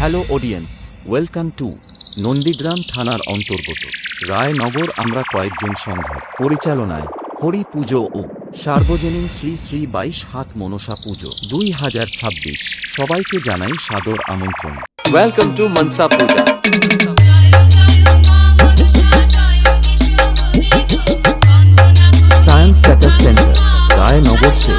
Hello audience, welcome to Nandigram থানার অন্তর্গত রায়নগর আমরা কয়েকজন সংঘের পরিচালনায় হরি পুজো ও সার্বজনীন শ্রী শ্রী 22 হাত মনসা পুজো 2026 সবাইকে জানাই সাদর আমন্ত্রণ। Welcome to Manasa Puja. Science data centre Raynagar সে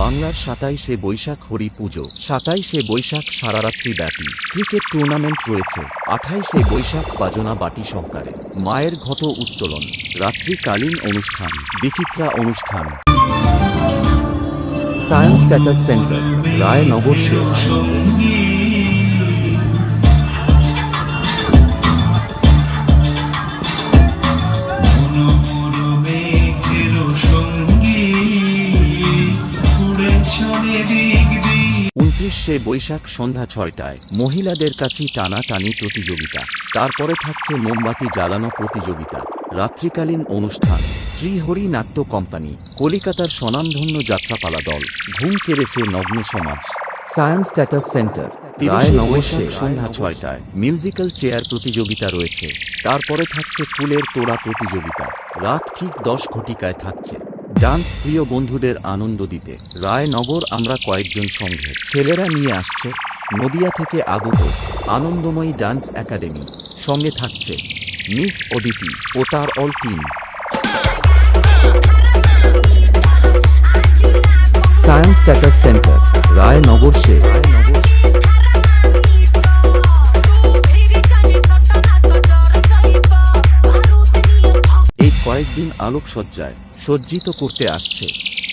বাংলার 27শে বৈশাখ হরি পুজো, 27শে বৈশাখ সারারাত্রি ব্যাপী ক্রিকেট টুর্নামেন্ট রয়েছে, 28শে বৈশাখ বাজনা বাটি সহকারে মায়ের ঘট উত্তোলন, রাত্রিকালীন অনুষ্ঠান, বিচিত্রা অনুষ্ঠান। সায়েন্স ডাটা সেন্টার রায়নগর সে উনত্রিশে বৈশাখ সন্ধ্যা 6টায় মহিলাদের কাছে টানাটানি প্রতিযোগিতা, তারপরে থাকছে মোমবাতি জ্বালানো প্রতিযোগিতা, রাত্রিকালীন অনুষ্ঠান। শ্রীহরি নাট্য কোম্পানি, কলিকাতার স্বনামধন্য যাত্রাপালা দল, ঘুম কেড়েছে নগ্ন সমাজ। সায়েন্স ডাটা সেন্টার রায়নগর সন্ধ্যা 6টায় মিউজিক্যাল চেয়ার প্রতিযোগিতা রয়েছে, তারপরে থাকছে ফুলের তোড়া প্রতিযোগিতা, রাত ঠিক 10 ঘটিকায় থাকছে ডান্স। প্রিয় বন্ধুদের আনন্দ দিতে রায়নগর আমরা কয়েকজন সংঘের ছেলেরা নিয়ে আসছে নদিয়া থেকে আগত আনন্দময়ী ডান্স একাডেমি, সঙ্গে থাকছে মিস অদিতি ও তার all team. Science data centre Raynagar সে এই কয়েকদিন আলোকসজ্জায় সজ্জিত করতে আসছে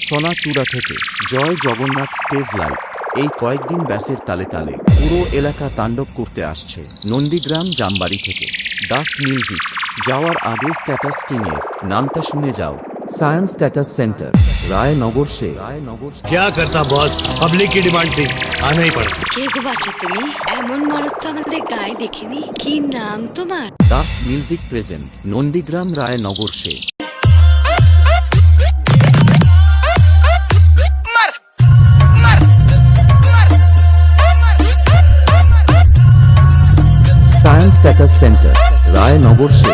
সোনাচূড়া থেকে জয় জগন্নাথ স্টেজ লাইট। এই কয়েকদিন ব্যাসের তালে তালে পুরো এলাকা তাণ্ডব করতে আসছে নন্দীগ্রাম জামবাড়ি থেকে দাস মিউজিক। যাওয়ার আগে স্ট্যাটাস কিংয়ের নামটা শুনে যাও। সায়েন্স ডাটা সেন্টার রায়নগর সে क्या करता बॉस, पब्लिक की डिमांड थी, आना ही पड़ा। কে গো বাচ্চা তুমি? এমন মরদ তো আমাদের গায়ে দেখিনি। কি নাম তোমার? দাস মিউজিক প্রেজেন্ট নন্দীগ্রাম রায়নগর সে। সায়েন্স ডাটা সেন্টার রায়নগর সে